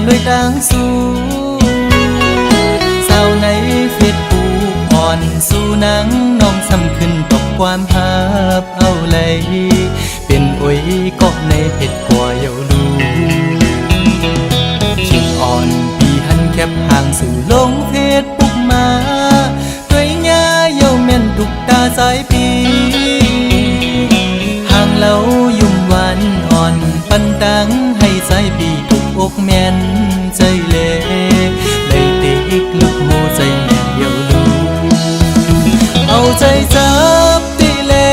ด้วยต่างสู้สาวในเฟซบุ๊กอ่อนสู่นางน้องซ้ำขึ้นตกความภาพเอาเลยเป็นโอ้ยก็ในเพจกว่าเยาดูคิดอ่อนปีหันแคบห่างสู่ลงเฟซบุ๊กมาด้วยยาเยาแม่นทุกตาสายปีห่างเรายุ่มหวานอ่อนปันตังให้สายปีทุกอกแม่นใจเล่เลยติกลุกโมใจแม่เยาดูเอาใจจับตีเล่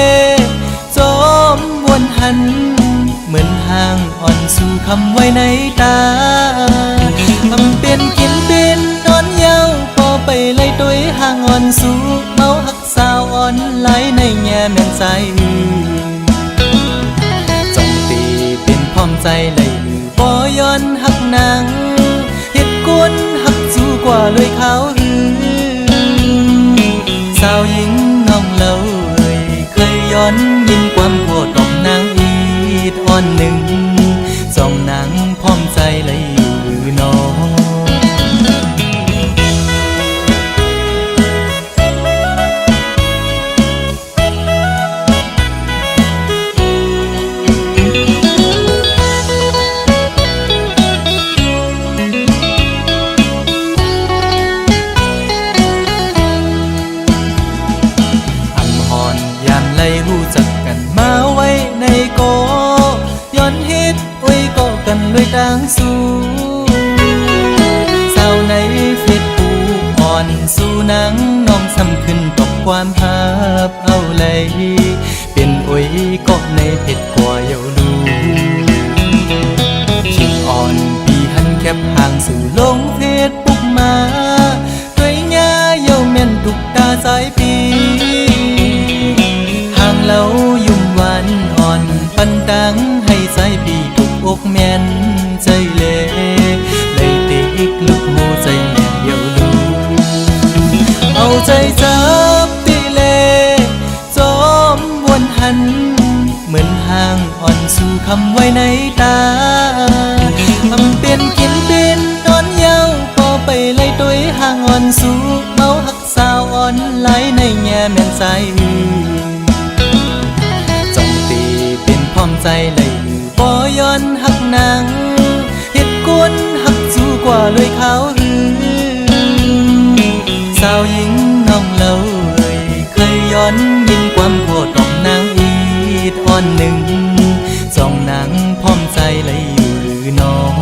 จอมวนหันเหมือนห่างอ่อนสู่คำไว้ในตาทำเป็นกินเป็นนอนเยาพอไปเลยตัวห่างอ่อนสู่เมาหักสาวอ่อนไหลในแง่แม่นใจจงตีเป็นพร้อมใจเลยบ่ย้อนหักนางเฮ็ดกวนหักสู้กว่าเลยเขาสาวหญิงน้องเล่าเคยย้อนยินความโกรธของนางอีดอ่อนหนึ่งสองนางพร้อมใจเลยอยู่น้องรู้จักกันมาไว้ในกอย้อนเฮ็ดไว้ก็กันด้วยต่างสู้สาวในเฟซบุ๊กอ่อนสู่นางน้องซ้ำขึ้นตกความภาพเอาเลยเป็นโอ้ยก็ในเพจกว่าเยาดูคิดอ่อนปีหันแคบห่างสู่ลงเฟซบุ๊กมาด้วยยาเยาแม่นทุกตาสายปีเรายุ่มหวานอ่อนปันตังให้สายปีทุกอกแม่นใจเล่เลยติกลุกโมใจแม่เยาดูเอาใจจับตีเล่จอมวนหันเหมือนห่างอ่อนสู่คำไว้ในตาทำเป็นกินเป็นนอนเยาพอไปเลยตัวห่างอ่อนสู่เมาหักสาวอ่อนไหลในแง่แม่นใจพร้อมใจเลยบ่ย้อนหักนางเฮ็ดกวนหักสู้กว่าเลยเขาสาวหญิงน้องเล่าเคยย้อนยินความโกรธของนางอีดอ่อนหนึ่งสองนางพร้อมใจเลยอยู่หรือน้อง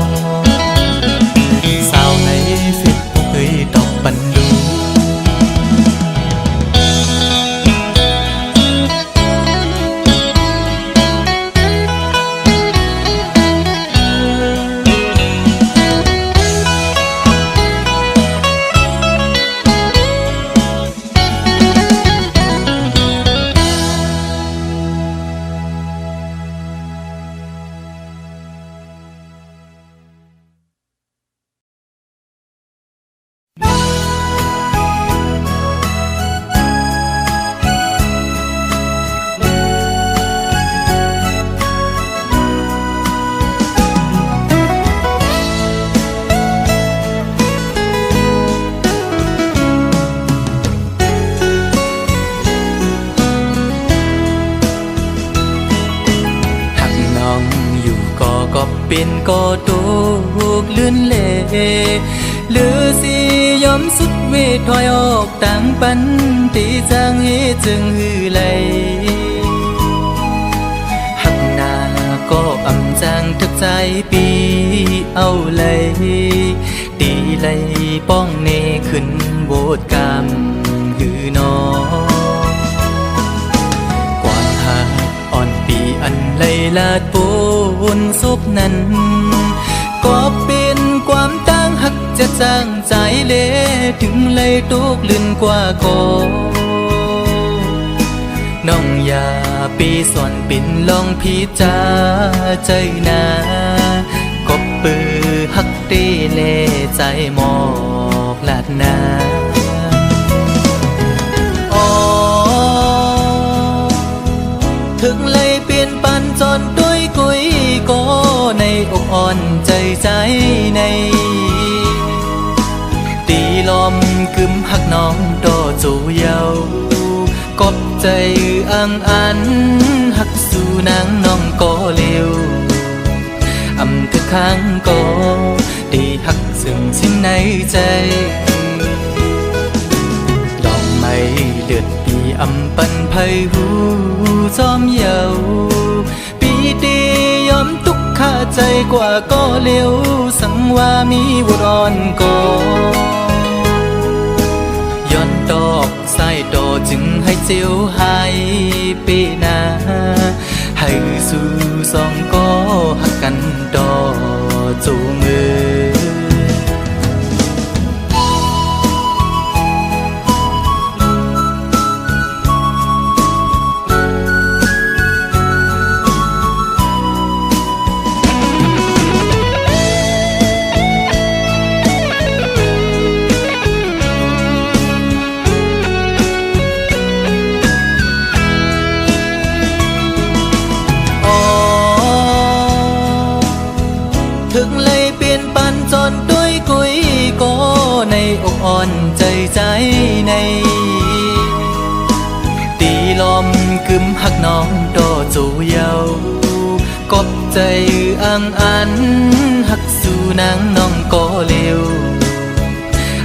สาวในเฟซบุ๊กเคยตอบปันดูเป็นก็ตกเลื่อนเล่หรือสิยอมสุดเวทถอยออกต่างปันตีจางเฮจึงหือไหลหักหน้าก็อำจางทึกใจปีเอาเลยตีไหลป้องเนขึ้นโบดกรรมหือน้องกว่าหาอ่อนปีอันไหลลาดปูนศพนั้นก็เป็นความตั้งหักจะจางใจเละถึงเลยตกลื่นกว่าก่อน้องอย่าปีสอนปิ่นลองพิจาใจนาก็ปือหักตีเล่ใจหมอกลาดนาถึงเลยเปลี่ยนปันจนด้วยกุยก็ใน อกอ่อนใจใจในตีลมกึมหักน้องดอจูเยากบใจอังอันหักสู่นางน้องก็เร็วอำทึกข้างก็ได้หักซึ่งสิ้นในใจดอกไม้เลือดปีอำปันไพหูจอมเยาปีดียอมทุกข้าใจกว่าก็เร็วสังว่ามีบุรอนก็ย้อนดอกใส่ดอจึงให้เจียวหายปีนาให้สู่สองก็หักกันดอจูมือถึงเลยเปลี่ยนปันจนด้วยกุยก็ในอกอ่อนใจใจในตีลมกึมหักน้องดอจูเยากบใจอังอันหักสู่นางน้องก็เร็ว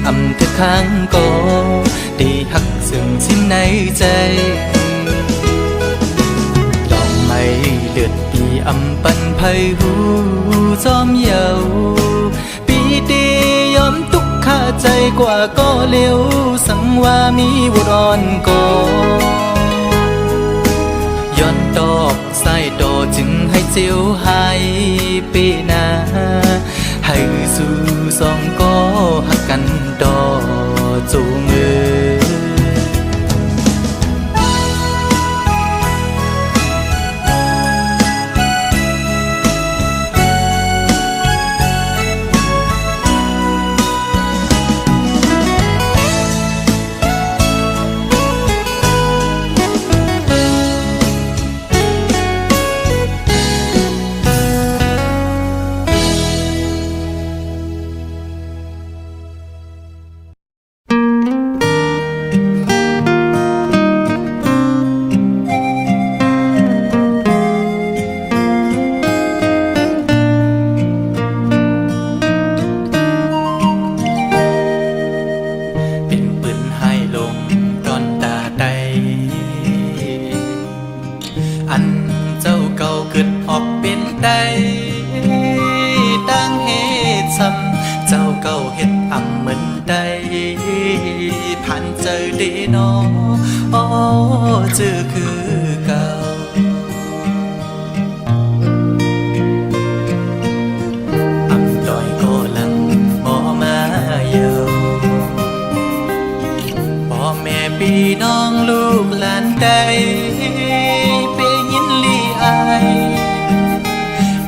อำทึกข้างก็ได้หักซึ่งสิ้นในใจดอกไม้เลือดปีอำปันไพหูจอมเยาปีดียอมทุกข้าใจกว่าก็เร็วสังว่ามีบุรอนก็ย้อนดอกใส่ดอจึงให้เจียวหายปีนาให้สู่สองก็หักกันดอจูมืออันเจ้าเก่าเกิดออกเป็นใดตั้งเหตุซ้ำเจ้าเก่าเฮ็ดอำเหมือนใดผ่านเจอเดนอเจอคือเก่าอำดอยก็ลังบ่มาเยาพ่อแม่พี่น้องลูกหลานใด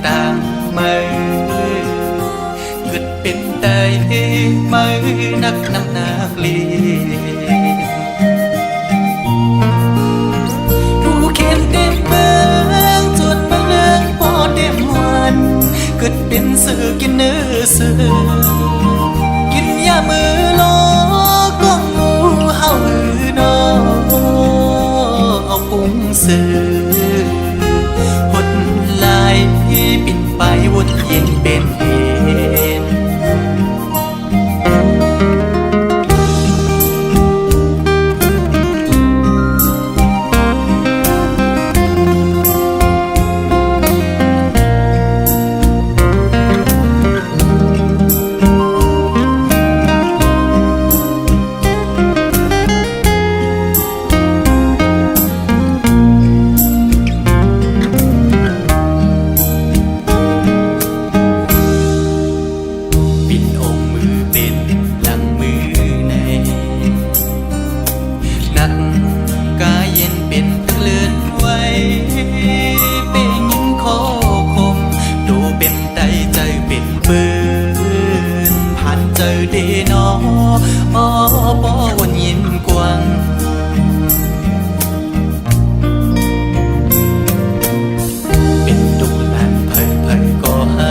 ต่างมือเกิดเป็นได้มือนักน้ำหนักลีผู้เขียนเต็มเมืองจดมาเลืองพอเต็มวันเกิดเป็นสื่อกินเนื้อสื่อกินยามือโลก็งูเห่ามือนอเอาปุ้งสื่อปิดไปวนเย็นเป็นเหตุเดนอปอวันยินกวางเป็นดูแลเผยก็หา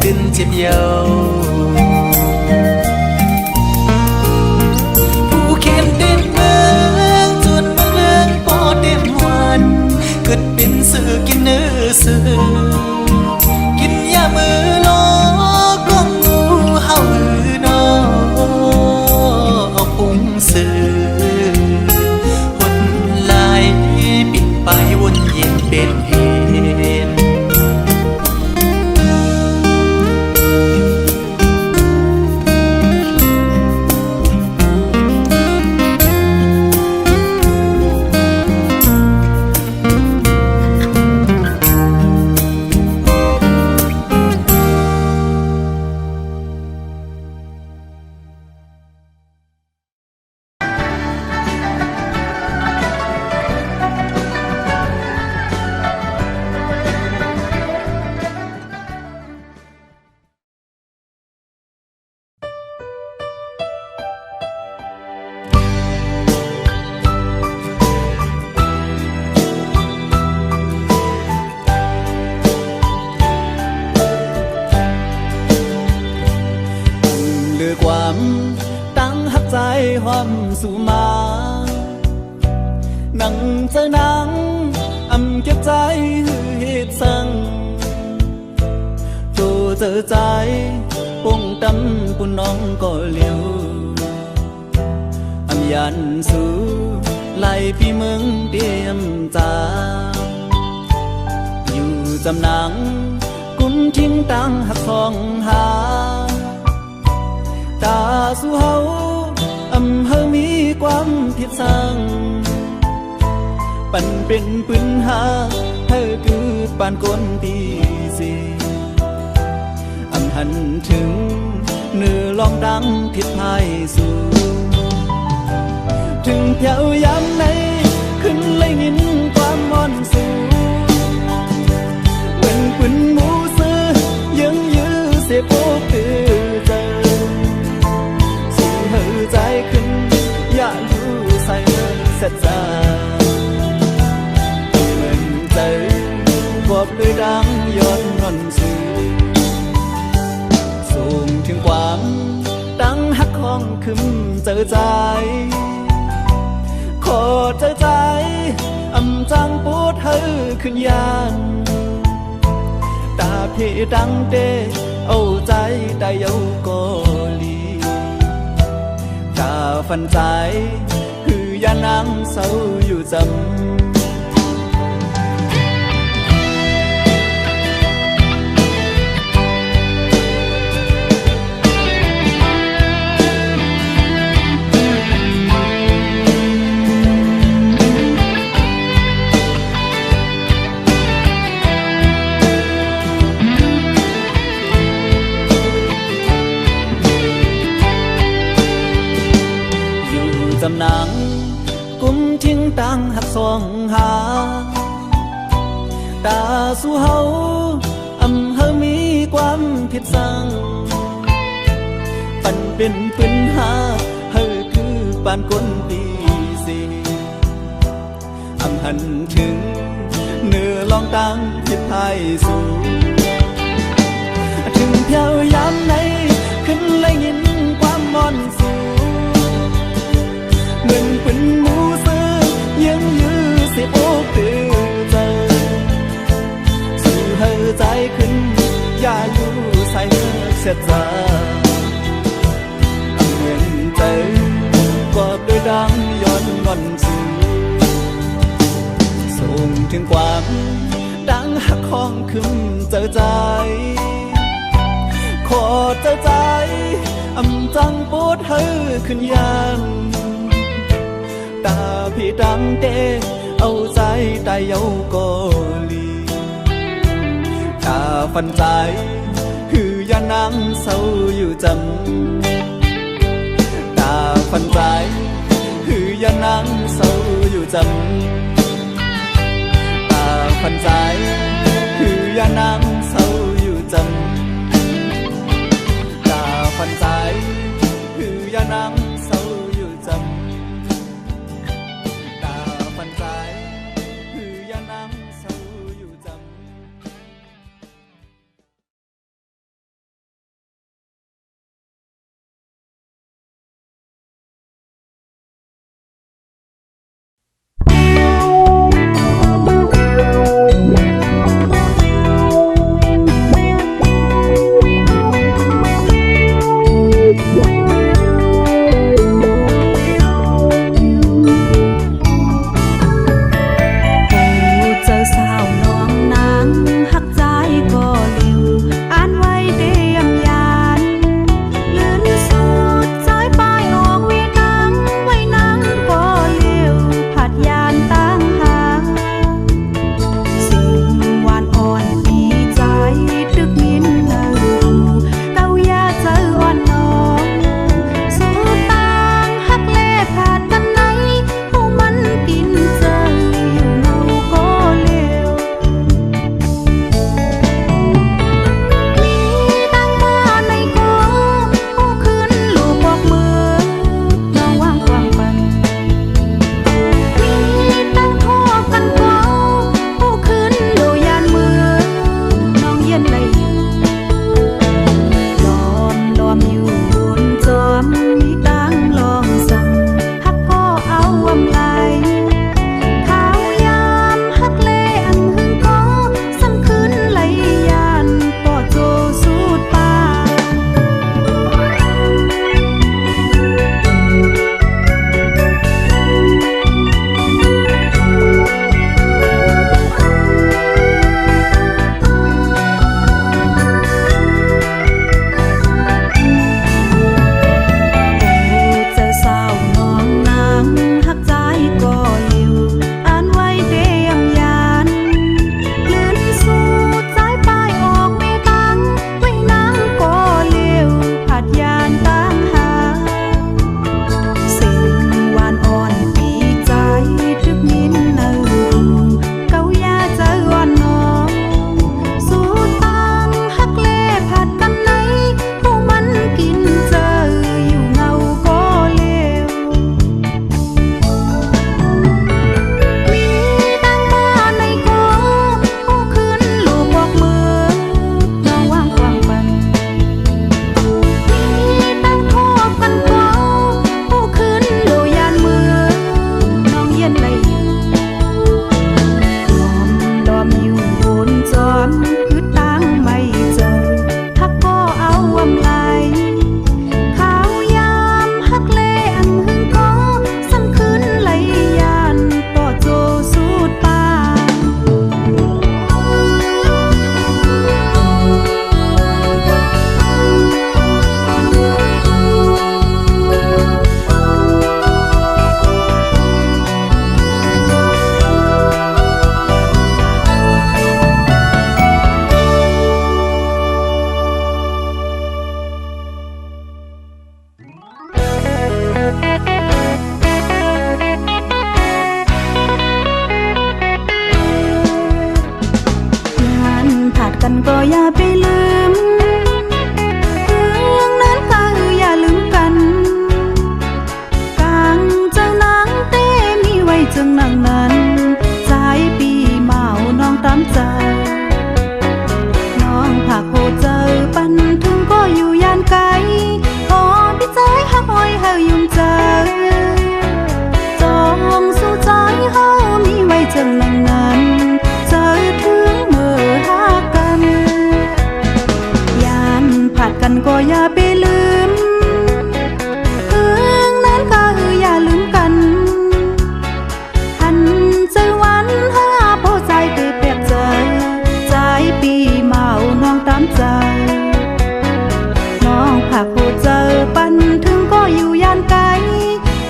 ขึ้นเจ็บเยาผู้เขียนเต็มเมืองจนเมืองพอเต็มวันเกิดเป็นสื่อกินเนื้อสื่อกินยามือลอกล้องงูเห่าหือนอเอาพุงสื่อหดไหลปิดไปวนเย็นเป็นเหตุความตั้งหักใจหอมสู่มานั่งเจอนังเก็บใจหือเหตุสั่งโจเจอใจปุ่งตำปุ่นน้องก็เลี้ยวยันสู่ไล่พี่มึงเตรียมจาอยู่จำนังกุนทิ้งตั้งหักของหาตาสู่เฮาเฮามีความผิดสั่งปั่นเป็นปืนหาเฮาคือปานคนตีสีหันถึงเนื้อลองดังผิดพายสู่ถึงแถวยามไหนขึ้นเลยยินความมอนสู่เป็นปืนหมูซื้อยังยื้อเสียโปกคือเจอใจขึ้นอย่ารู้ใส่เงินเสร็จจ้าเหมือนใจกบด้วยดังย้อนนอนสื่อสูงถึงความดังหักของขึ้นเจอใจขอเจอใจจังปวดเธอขึ้นยานตาพี่ดังเดเอาใจได้เยาก็กาฟันใจคือยานังเศร้าอยู่จำจำนังกุมทิ้งตั้งหักสองหาตาสู่เฮาเฮามีความผิดสั่งปั่นเป็นปืนหาเฮาคือปานคนปีสีหันถึงเนื้อลองตั้งผิดพายสู่ถึงเพียวยามไหนขึ้นเลยยินความมอนสู่เหมือนเป็นหมูซื้อยังยื้อเสียโอกตื่นเจอสู่เฮาใจขึ้นอย่ารู้ใส่เสียใจเหมือนใจกอบด้วยดังย้อนงอนสู่ส่งถึงความดังหักของขึ้นเจอใจขอเจอใจจังปวดเฮาขึ้นยันตาพี่ดังเตเอาใจได้เยาก็ลีตาฟันใจคือยานังเศร้าอยู่จำตาฟันใจคือยานังเศร้าอยู่จำตาฟันใจคือยานังเศร้าอยู่จำตาฟันใจคือยานังเศร้าอยู่จำ ไปลืมเรื่องนั้นก็อย่าลืมกันกลางเจ้านางเต้มีไว้จึงนางนั้นใจปีเมาน้องตามใจน้องผากโหเจอปันถึงก็อยู่ยานไกลขอพี่ใจหักหอยเฮายุ่งเจอจองสู่ใจเฮามีไว้จึงนางนั้นเจอถึงเมื่อหากัน ยานผัดกันก็อย่าไปลืมเรื่องนั้นก็อย่าลืมกันหันใจวันหาพอใจเตเปียกใจใจปีเมาน้องตามใจน้องผักโหเจอปันถึงก็อยู่ยานไกล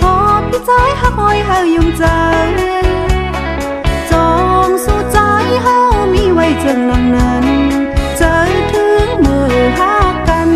พอพี่ใจหักหอยเฮายุ่งใจจองสู่ใจเฮามีไว้จนนางนั้นเจอถึงมือหากัน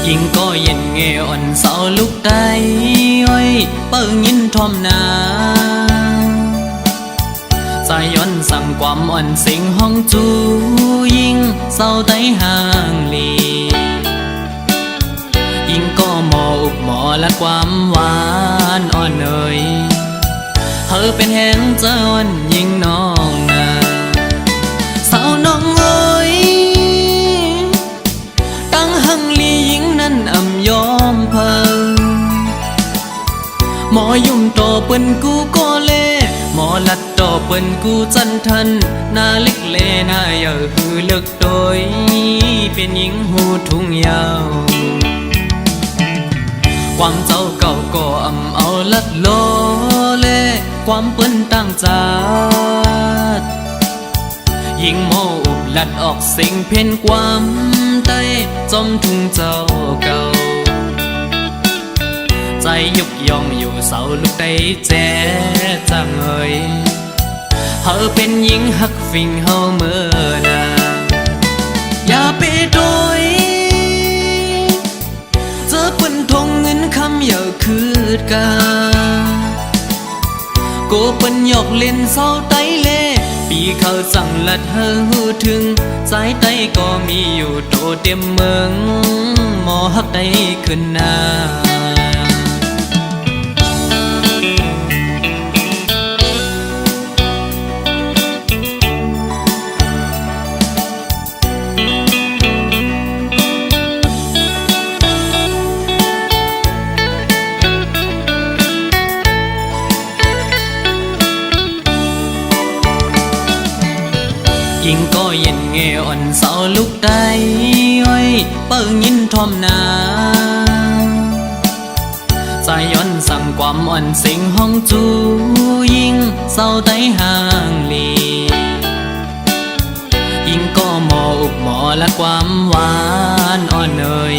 ยิ่งก็เย็นเงอ่อนเสาลุกได้อ้อยเปิ้งยินทอมนาใจย้อนสั่งความอ่อนสิงห้องจูยิ่งเศร้าได้ห่างลียิ่งก็หมออุกหมอและความหวานอ่อนเอ่ยเธอเป็นแห่งเจ้าอ่อนยิ่งน้องนาสาวน้องเอ้ยตั้งหังลียิ่งนั้นอ่ำยอมเพิงหมอยุ่มต่อเปิ้นกูก็เล่หมอลัดต่อเปิ้นกูจันทันหน้าเล็กเลหน้าเยอะคือเลิกโดยเป็นหญิงหูทุ่งยาวความเจ้าเก่าก็อ่ำเอาลัดโลเลความเปิ้นตั้งจาดยิ่งโมอุบลัดออกสิ่งเพ่นความใต้จอมทุ่งเจ้าเก่าใจยุกยองอยู่เสาลูกได้แจ๊จังเอ่ยเธอเป็นหญิงหักฟิงเฮาเมื่อนาอย่าไปโดยเจอเปิ้นทงเงินคำอย่าคืดกาโกเปิ้นหยอกเล่นเศร้าไตเล่ปีเขาสั่งลัดเฮอหูถึงสายไตก็มีอยู่โตเต็มเมืองหมอหักได้ขึ้นหน้ายิ่งก็เย็นเงอ่อนเสาลุกได้อ้อยเปิ้งยินทอมนาใจย้อนสั่งความอ่อนสิงห้องจูยิ่งเศร้าได้ห่างลียิ่งก็หมออุกหมอและความหวานอ่อนเอ่ย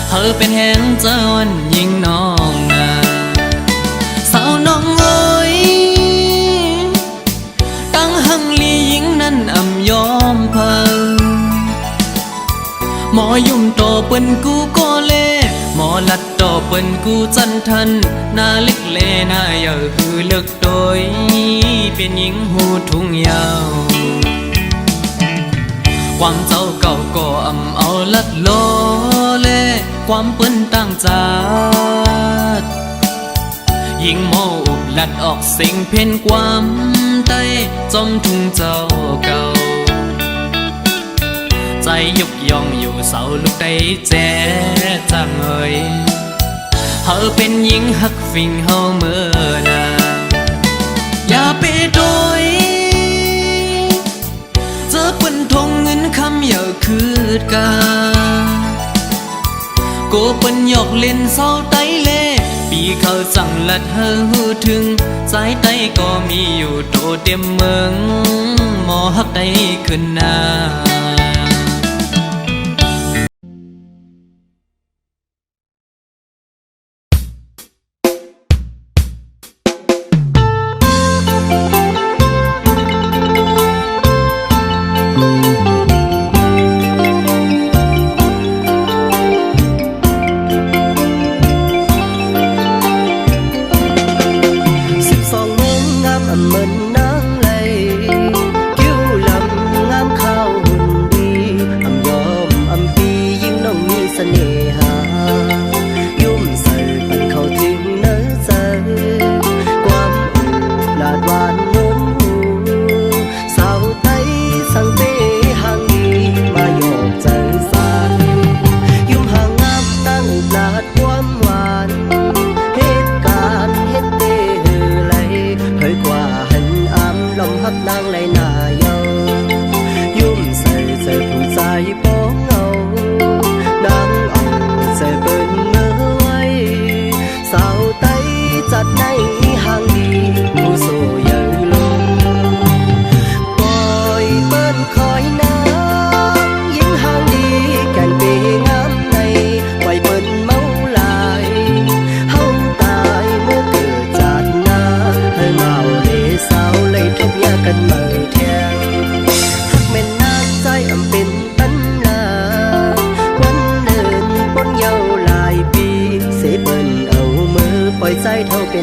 เธอเป็นแห่งเจ้าอ่อนยิ่งน้องนาสาวน้องเอ้ยตั้งหังลียิ่งนั้นอ่ำยอมเพิงหมอยุ่มต่อเปิ้นกูก็เล่หมอลัดต่อเปิ้นกูจันทันหน้าเล็กเลหน้าเยอะคือเลิกโดยเป็นหญิงหูทุ่งยาวความเจ้าเก่าก็อ่ำเอาลัดโลเล่ความเปิ้นตั้งจาดยิ่งโมอุบลัดออกสิ่งเพ่นความใต้จอมทุ่งเจ้าเก่าใจยุกยองอยู่เสาลูกได้แจ๊จังเอ่ยเธอเป็นหญิงหักฟิงเฮาเมื่อนาอย่าไปโดยเจอเปิ้นทงเงินคำอย่าคืดกาโกเปิ้นหยอกเล่นเศร้าไตเล่ปีเขาสั่งลัดเฮอหูถึงสายไตก็มีอยู่โตเต็มเมืองหมอหักได้ขึ้นหน้า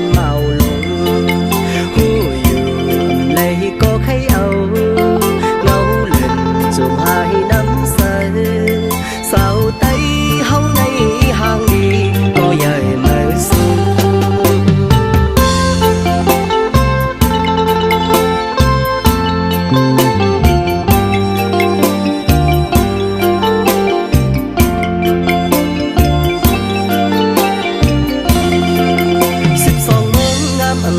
เป็นเมาลงหูอยู่เลยก็ใครเอาเงาเล่นจุ่มหายน้ำใสสาวไต้เฮาในห่างดีก็ใหญ่มาสู้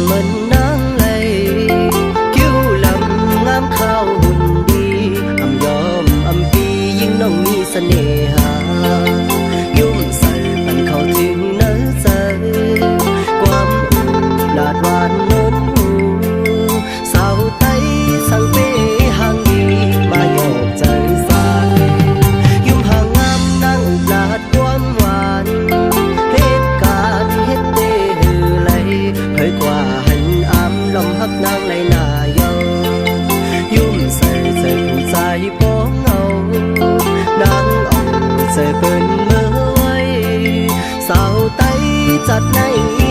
เหมือนนางเลยคิ้วลำงามข้าวหุ่นดีอำยอมอำปียิ่งน้องมีเสน่หายุ่มใส่ปันเข้าถึงเนื้อใจความอุ่นลาดหวานโน้นหูสาวไต้สั่งเป้ห่างดีมาโยกใจสายยุ่มห่างงามนางอุลาดความหวานเหตุการณ์เฮ็ดเต้หือไหลเผยกว่าลมฮักนางในหน้าเยายุ่มใส่ใจผู้ใจป้องเอานางเอาใจเปิ้นเมื่อไว้สาวไต้จัดใน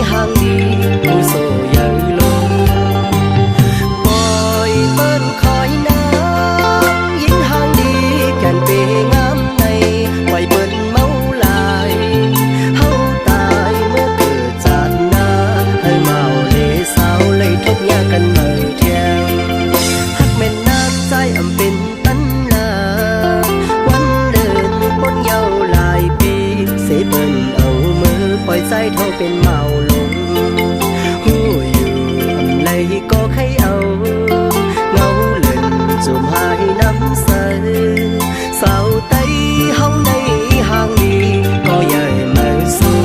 ห่างดีผู้โซใหญ่ลงปล่อยเปิ้นคอยนางยิ่งห่างดีแก่นเปงามในปล่อยเปิ้นเมาลายเฮาตายเมื่อเกิดจากหน้าให้เมาเลสาวเลยทุกอย่างกันเมื่อเที่ยงหักแม่นน้ำใจอำเป็นตันลาวันเดินบนเยาหลายปีเสเปิ้นเอามือปล่อยใจเท่าเป็นเมาลงหูอยู่อำเลยก็ใครเอาเงาเล่นจุ่มหายน้ำใสสาวไต้เฮาในห่างดีก็ใหญ่มาสู้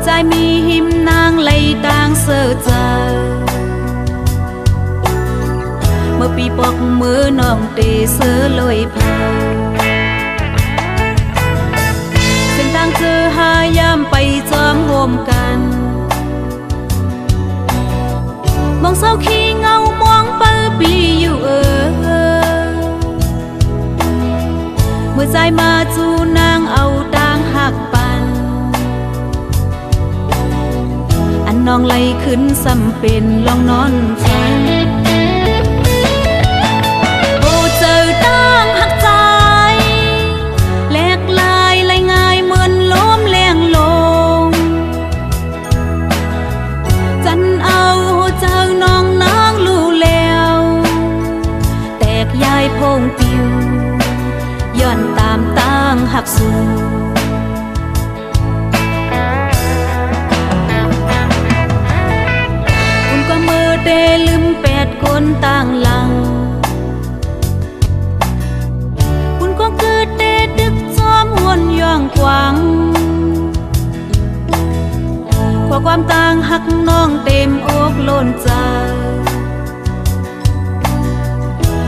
ใจมีหิมนางไหลต่างเสือใจเมื่อปีปอกมือน้องเตเสือลอยเผาเส้นทางเจอหายามไปจอมโฮมกันมองเศร้าขี้เงามองเปิ้ลปีอยู่เมื่อใจมาจูนางเอาต่างหักปันน้องไหลขึ้นสำเป็นลองนอนฝันโอ้เจอตั้งหักใจแหลกลายไหลง่ายเหมือนล้มแรงลงจันเอาเจอน้องนางลู่แล้วแตกยายพงปิวย้อนตามตั้งหักสูเตลืม8คนต่างหลังคุณก็เกิดเตดึกซ้อมหวนย่องกวางขอความต่างหักน้องเต็มอกล้นใจ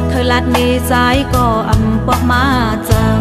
เธอลัดในใจก็อำปอกมาจัง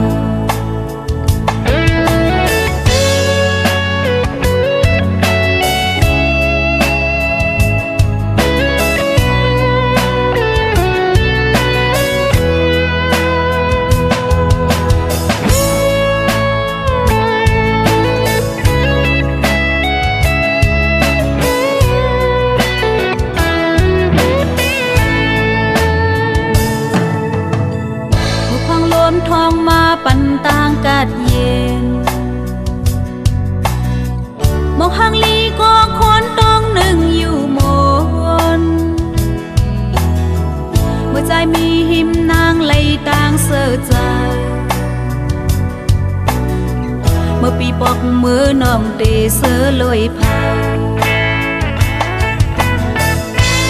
ปอกมือน้องเตเสือลอยเผา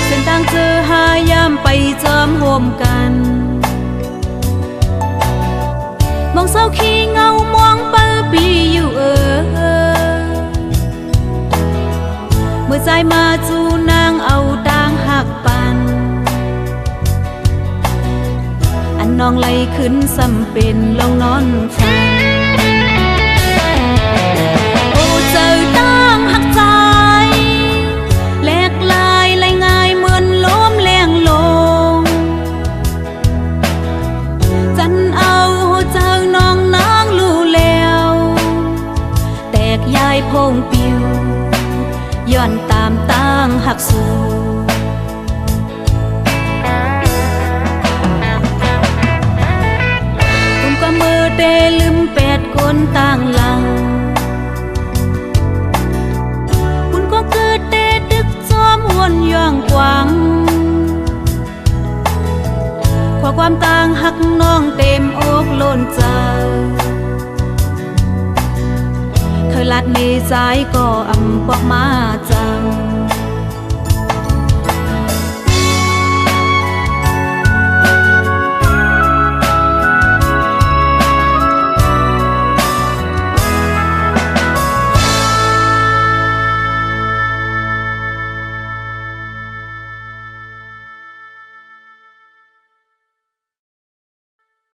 เส้นทางเจอหายามไปจอมโฮมกันมองเศร้าขี้เงามองเปิปีอยู่เมื่อใจมาจูนางเอาต่างหักปันอันน้องไหลขึ้นสำเป็นลองนอนฟังโอ้เจอต่างหักใจแหลกลายไหลง่ายเหมือนล้มแรงลงจันเอาเจอน้องนางรู้แล้วแตกยายพงปิวย้อนตามต่างหักสู่คุณก็มือเตลืม8คนต่างหลังคุณก็เกิดเตดึกจอมหวนย่างกวางขอความต่างหักน้องเต็มอกล้นใจเธอลัดในใจก็อำบอกมาจัง